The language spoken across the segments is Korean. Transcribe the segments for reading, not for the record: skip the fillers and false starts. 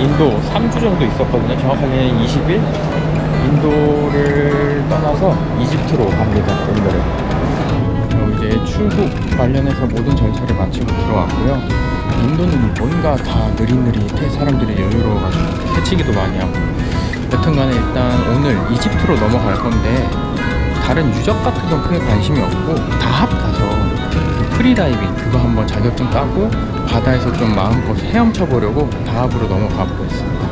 인도 3주 정도 있었거든요. 정확하게는 20일. 인도를 떠나서 이집트로 갑니다. 오늘은 이제 출국 관련해서 모든 절차를 마치고 들어왔고요. 인도는 뭔가 다 느릿느릿해. 사람들이 여유로워가지고 새치기도 많이 하고. 여튼간에 일단 오늘 이집트로 넘어갈 건데 다른 유적 같은 건 크게 관심이 없고 다합 가서 프리다이빙 그거 한번 자격증 따고 바다에서 좀 마음껏 헤엄쳐 보려고 다합으로 넘어가 보겠습니다.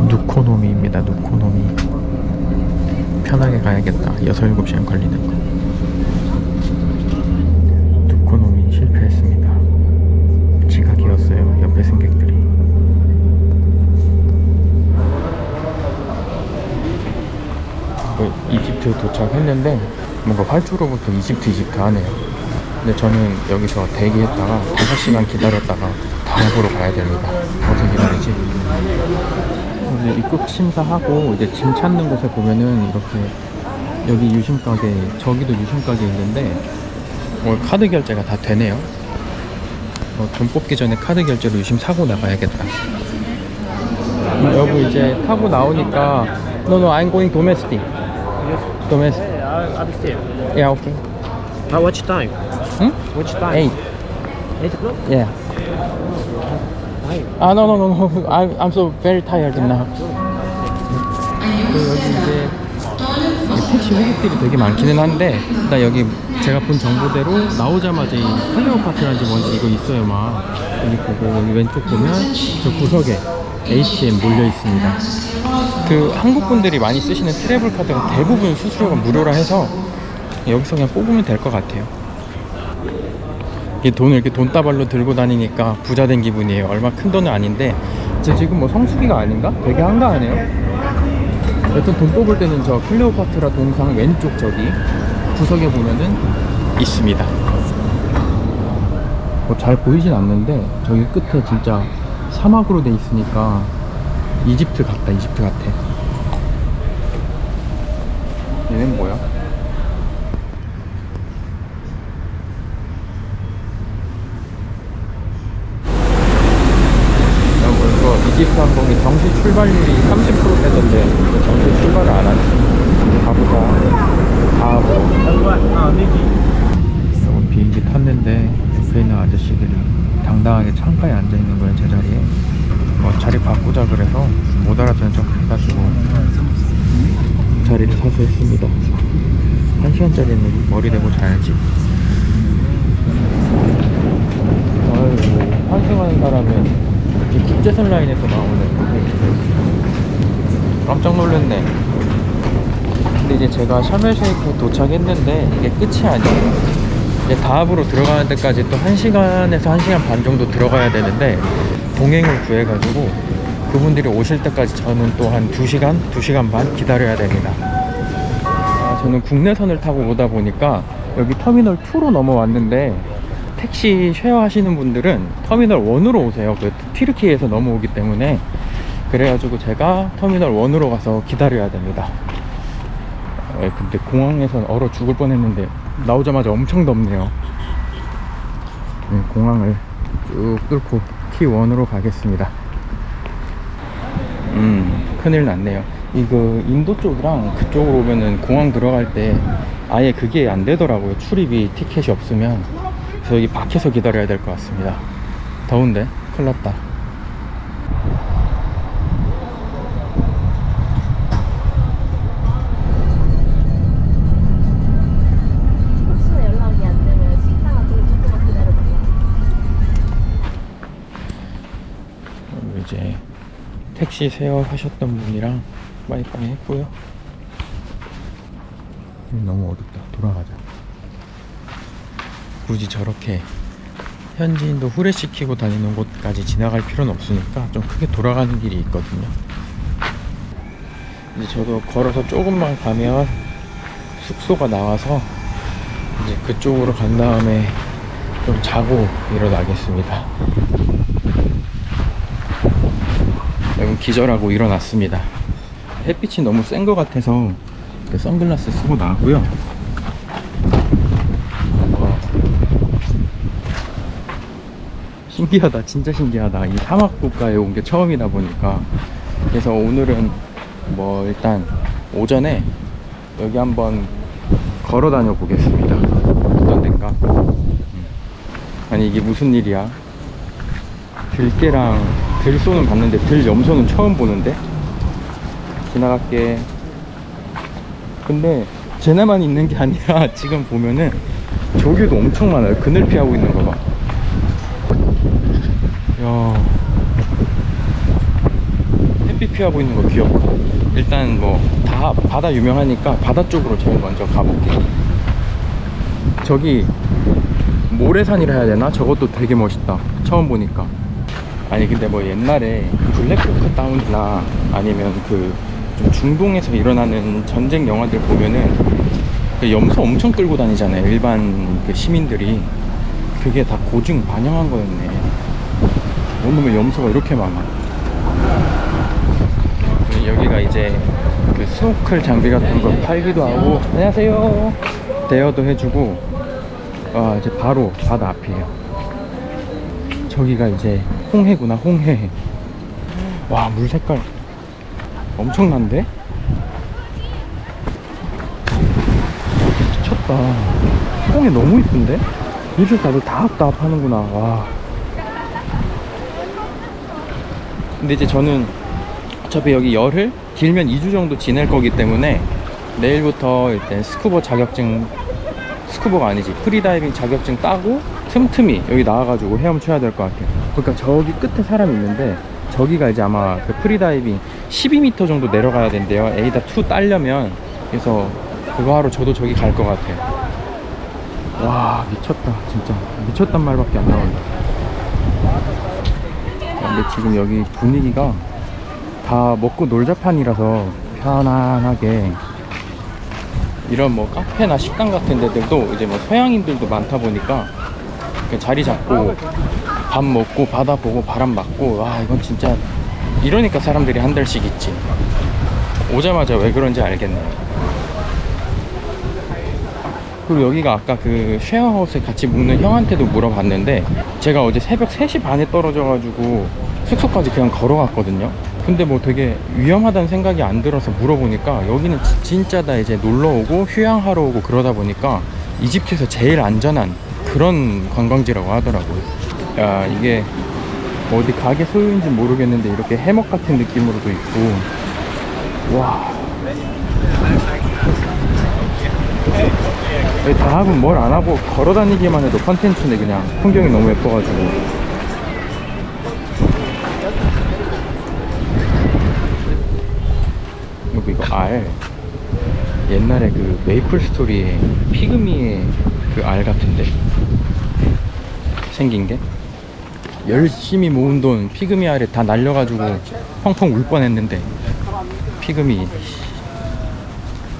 누코노미입니다. 누코노미. 편하게 가야겠다. 6, 7시간 걸리는 거. 누코노미 실패했습니다. 지각이었어요. 옆에 승객들이. 이집트 도착했는데 뭔가 활주로부터 이집트 하네요. 근데 저는 여기서 대기했다가 5시간 기다렸다가 다음으로 가야 됩니다. 어떻게 기다리지? 이제 입국 심사하고 이제 짐 찾는 곳에 보면은 이렇게 여기 유심가게, 저기도 유심가게 있는데 카드 결제가 다 되네요. 돈 뽑기 전에 카드 결제로 유심 사고 나가야겠다. 여기 이제 타고 나오니까 No, I'm going domestic. Domestic. Yeah, understand. Yeah, okay. What time? Hmm? Which time? 8. 8 o'clock? Yeah. Time. No. I'm so very tired now. 여기 이제 택시 호객들이 되게 많기는 한데 나 여기 제가 본 정보대로 나오자마자 이 클레오파트라는지 뭔지 이거 있어요. 막 여기 보고 여기 왼쪽 보면 저 구석에 ATM 몰려 있습니다. 그 한국 분들이 많이 쓰시는 트래블 카드가 대부분 수수료가 무료라 해서 여기서 그냥 뽑으면 될 것 같아요. 이 돈을 이렇게 돈다발로 들고 다니니까 부자 된 기분이에요. 얼마 큰 돈은 아닌데 저 지금 뭐 성수기가 아닌가? 되게 한가하네요. 여튼 돈 뽑을 때는 저 클레오파트라 동상 왼쪽 저기 구석에 보면은 있습니다. 잘 보이진 않는데 저기 끝에 진짜 사막으로 돼 있으니까 이집트 같다. 얘는 뭐야? 이거 이집트 항공이 정시 출발률이 30% 되던데 정시 출발을 안 하네. 가보자. 다음으로. 여기 비행기 탔는데 옆에 있는 아저씨들이 당당하게 창가에 앉아있는 거예요. 제자리에. 자리 바꾸자 그래서 못 알아듣는 척 해가지고 자리를 사수했습니다. 1시간짜리는 머리 대고 자야지. 아이고, 환승하는 사람은 이 국제선 라인에서 나오네. 깜짝 놀랐네. 근데 이제 제가 샤멜쉐이크에 도착했는데 이게 끝이 아니에요. 이제 다합으로 들어가는 데까지 또 1시간에서 1시간 반 정도 들어가야 되는데 동행을 구해가지고 그분들이 오실 때까지 저는 또 한 2시간, 2시간 반 기다려야 됩니다. 저는 국내선을 타고 오다 보니까 여기 터미널 2로 넘어왔는데 택시 쉐어 하시는 분들은 터미널 1으로 오세요. 그 튀르키예에서 넘어오기 때문에. 그래가지고 제가 터미널 1으로 가서 기다려야 됩니다. 근데 공항에선 얼어 죽을 뻔했는데 나오자마자 엄청 덥네요. 공항을 쭉 뚫고 T1으로 가겠습니다. 큰일 났네요. 이거 인도 쪽이랑 그쪽으로 오면은 공항 들어갈 때 아예 그게 안 되더라고요. 출입이 티켓이 없으면. 그래서 여기 밖에서 기다려야 될 것 같습니다. 더운데 큰일 났다. 혹시나 연락이 안 되면 식당 앞에 조금만 기다려보세요. 이제 택시 세워하셨던 분이랑 빠이빠이 했고요. 너무 어둡다. 돌아가자. 굳이 저렇게 현지인도 후레시키고 다니는 곳까지 지나갈 필요는 없으니까 좀 크게 돌아가는 길이 있거든요. 이제 저도 걸어서 조금만 가면 숙소가 나와서 이제 그쪽으로 간 다음에 좀 자고 일어나겠습니다. 여러분, 기절하고 일어났습니다. 햇빛이 너무 센 것 같아서 선글라스 쓰고 나왔고요. 신기하다, 진짜 신기하다. 이 사막 국가에 온 게 처음이다 보니까. 그래서 오늘은 뭐 일단 오전에 여기 한번 걸어 다녀 보겠습니다. 어떤 데인가? 아니 이게 무슨 일이야? 들깨랑 들소는 봤는데 들 염소는 처음 보는데? 지나갈게. 근데 쟤네만 있는 게 아니라 지금 보면은 조개도 엄청 많아요. 그늘 피하고 있는 거 봐. 야, 햇빛 피하고 있는 거 귀엽다. 일단 뭐 다 바다 유명하니까 바다 쪽으로 제일 먼저 가볼게. 저기 모래산이라 해야 되나? 저것도 되게 멋있다. 처음 보니까. 아니 근데 뭐 옛날에 블랙호크 다운이나 아니면 그 좀 중동에서 일어나는 전쟁 영화들 보면은 그 염소 엄청 끌고 다니잖아요. 일반 그 시민들이. 그게 다 고증 반영한 거였네. 오늘은 염소가 이렇게 많아. 여기가 이제 그 스노클 장비 같은 거 팔기도 하고, 안녕하세요, 대여도 해주고. 이제 바로 바다 앞이에요. 저기가 이제 홍해구나. 홍해. 와, 물 색깔 엄청난데? 미쳤다. 홍해 너무 이쁜데? 이렇게 다들 다합다합 하는구나. 와. 근데 이제 저는 어차피 여기 열흘? 길면 2주 정도 지낼 거기 때문에 내일부터 일단 스쿠버 자격증, 스쿠버가 아니지, 프리다이빙 자격증 따고 틈틈이 여기 나와가지고 헤엄쳐야 될 것 같아요. 그러니까 저기 끝에 사람이 있는데 저기가 이제 아마 그 프리다이빙 12m 정도 내려가야 된대요. 에이다2 따려면. 그래서 그거 하러 저도 저기 갈 것 같아요. 와, 미쳤다. 진짜 미쳤단 말밖에 안 나온다. 근데 지금 여기 분위기가 다 먹고 놀자판이라서 편안하게, 이런 뭐 카페나 식당 같은 데들도 이제 뭐 서양인들도 많다 보니까 그냥 자리 잡고 밥 먹고 바다 보고 바람 맞고, 와 이건 진짜 이러니까 사람들이 한 달씩 있지. 오자마자 왜 그런지 알겠네요. 그리고 여기가 아까 그 쉐어하우스에 같이 묵는 형한테도 물어봤는데, 제가 어제 새벽 3시 반에 떨어져가지고 숙소까지 그냥 걸어갔거든요. 근데 뭐 되게 위험하다는 생각이 안 들어서 물어보니까 여기는 진짜 다 이제 놀러오고 휴양하러 오고 그러다 보니까 이집트에서 제일 안전한 그런 관광지라고 하더라고요. 야, 이게 어디 가게 소유인지 모르겠는데 이렇게 해먹 같은 느낌으로도 있고. 와, 다합은 뭘 안 하고 걸어 다니기만 해도 컨텐츠인데 그냥 풍경이 너무 예뻐가지고. 그리고 이거 알, 옛날에 그 메이플 스토리의 피그미의 그 알 같은데 생긴 게, 열심히 모은 돈 피그미 알에 다 날려가지고 펑펑 울 뻔했는데 피그미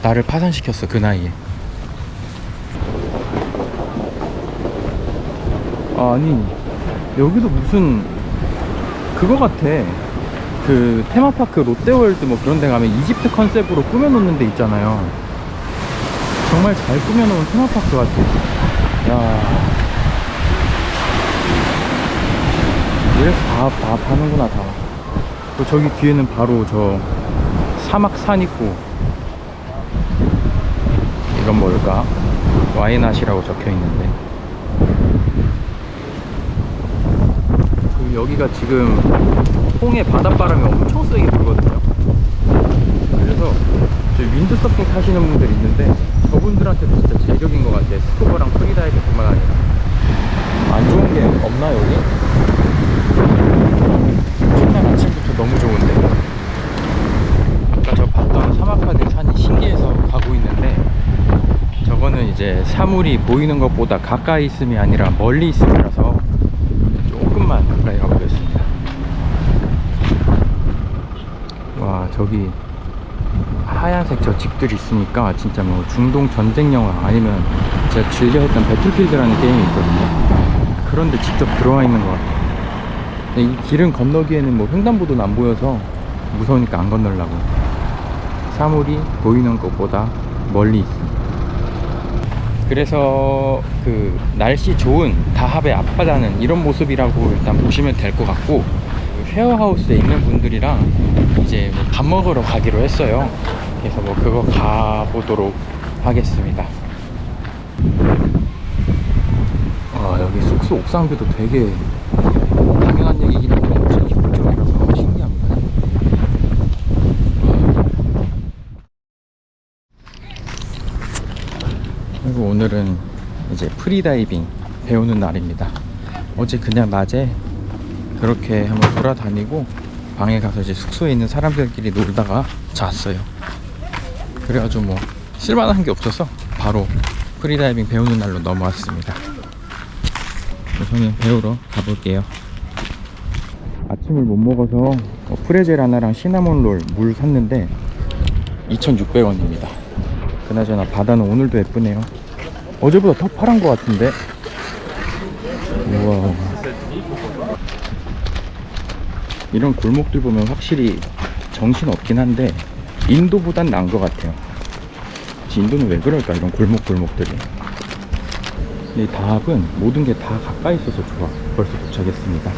나를 파산시켰어, 그 나이에. 아니 여기도 무슨 그거 같아. 그 테마파크 롯데월드 뭐 그런 데 가면 이집트 컨셉으로 꾸며놓는 데 있잖아요. 정말 잘 꾸며놓은 테마파크 같아. 야, 이래서 다 파는구나, 다. 또 저기 뒤에는 바로 저 사막산 있고. 이건 뭘까? 와이낫이라고 적혀있는데. 여기가 지금 홍해 바닷바람이 엄청 세게 불거든요. 그래서 저 윈드서핑 타시는 분들이 있는데 저분들한테도 진짜 제격인 것 같아요. 스쿠버랑 프리다이빙 뿐만 아니라. 안 좋은 게 없나 여기? 첫날 아침부터 너무 좋은데. 아까 저 봤던 사막화된 산이 신기해서 가고 있는데, 저거는 이제 사물이 보이는 것보다 가까이 있음이 아니라 멀리 있음이라서 조금만 가까이 가보겠습니다. 와, 저기 하얀색 저 집들이 있으니까 진짜 뭐 중동 전쟁 영화, 아니면 제가 즐겨 했던 배틀필드라는 게임이 있거든요. 그런데 직접 들어와 있는 것 같아요. 이 길은 건너기에는 뭐 횡단보도는 안 보여서 무서우니까 안 건너려고. 사물이 보이는 것보다 멀리 있습니다. 그래서 그 날씨 좋은 다합의 앞바다는 이런 모습이라고 일단 보시면 될 것 같고, 쉐어하우스에 있는 분들이랑 이제 뭐밥 먹으러 가기로 했어요. 그래서 뭐 그거 가보도록 하겠습니다. 여기 숙소 옥상뷰도 되게 당연한 얘기긴 한데 엄청 이쁜 쪽이라서 신기합니다. 그리고 오늘은 이제 프리다이빙 배우는 날입니다. 어제 그냥 낮에 그렇게 한번 돌아다니고 방에 가서 이제 숙소에 있는 사람들끼리 놀다가 잤어요. 그래가지고 뭐 쓸만한 게 없어서 바로 프리다이빙 배우는 날로 넘어왔습니다. 우선은 배우러 가볼게요. 아침을 못 먹어서 프레젤 하나랑 시나몬롤 물 샀는데 2,600원입니다. 그나저나 바다는 오늘도 예쁘네요. 어제보다 더 파란 것 같은데. 우와. 이런 골목들 보면 확실히 정신 없긴 한데 인도보단 나은 것 같아요. 인도는 왜 그럴까, 이런 골목골목들이. 이 다합은 모든 게 다 가까이 있어서 좋아. 벌써 도착했습니다.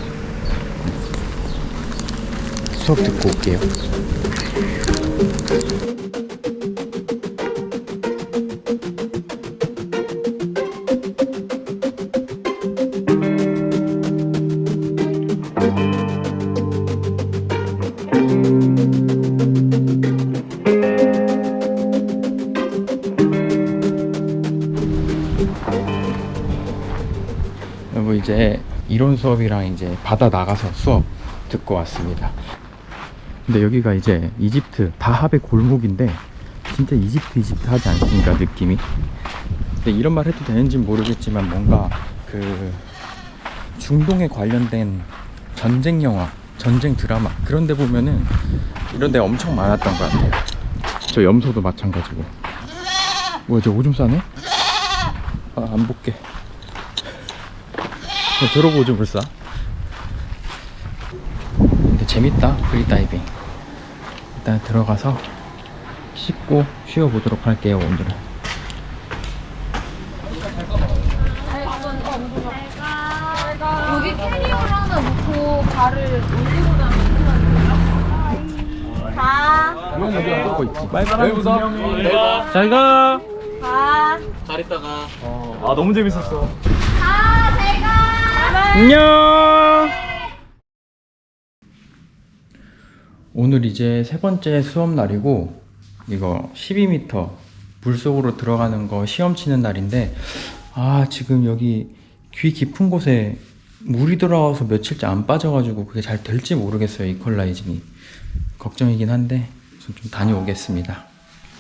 수업 듣고 올게요. 여러분, 이제 이론 수업이랑 이제 바다 나가서 수업 듣고 왔습니다. 근데 여기가 이제 이집트 다합의 골목인데 진짜 이집트 하지 않습니까, 느낌이? 근데 이런 말 해도 되는지 모르겠지만 뭔가 그 중동에 관련된 전쟁 영화, 전쟁 드라마 그런 데 보면은 이런 데 엄청 많았던 것 같아요. 저 염소도 마찬가지고. 뭐야, 저 오줌 싸네? 안 볼게. 저러고 오줌을 싸? 근데 재밌다, 프리다이빙. 일단 들어가서 씻고 쉬어보도록 할게요, 오늘은. 여기 캐리어를 하나 놓고 발을 올리고 다니는 가. 이건 여기 안 뜯고 있지. 빨리 보자. 잘 가. 가. 너무 재밌었어. 가. 잘 가. 안녕. 오늘 이제 세 번째 수업 날이고, 이거 12m 물속으로 들어가는 거 시험 치는 날인데, 지금 여기 귀 깊은 곳에 물이 들어와서 며칠째 안 빠져가지고 그게 잘 될지 모르겠어요, 이퀄라이징이. 걱정이긴 한데 좀 다녀오겠습니다.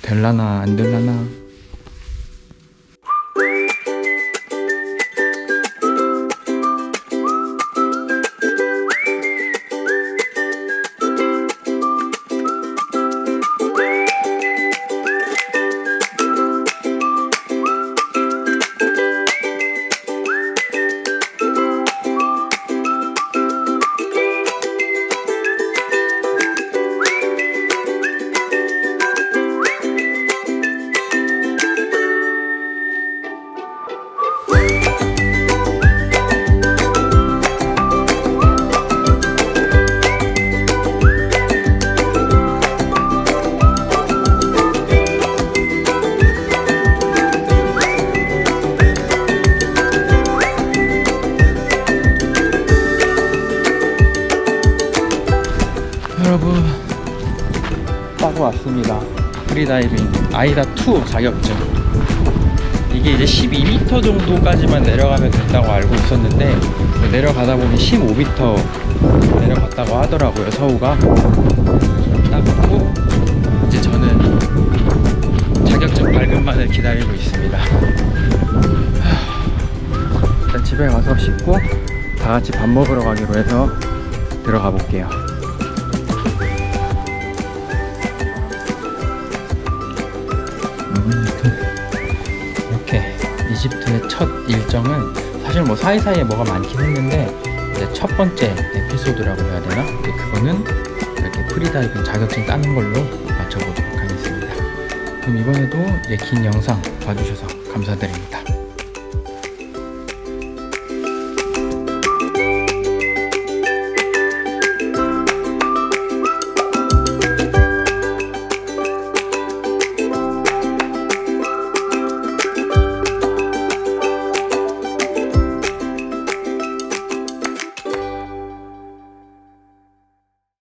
될라나 안 될라나. 여러분, 따고 왔습니다. 프리다이빙 아이다2 자격증. 이게 이제 12m 정도까지만 내려가면 된다고 알고 있었는데 내려가다 보니 15m 내려갔다고 하더라고요, 서우가. 따고 이제 저는 자격증 발급만을 기다리고 있습니다. 일단 집에 가서 씻고 다 같이 밥 먹으러 가기로 해서 들어가 볼게요. 이렇게 이집트의 첫 일정은 사실 뭐 사이사이에 뭐가 많긴 했는데 이제 첫 번째 에피소드라고 해야 되나? 그거는 이렇게 프리다이빙 자격증 따는 걸로 마쳐보도록 하겠습니다. 그럼 이번에도 이제 긴 영상 봐주셔서 감사드립니다.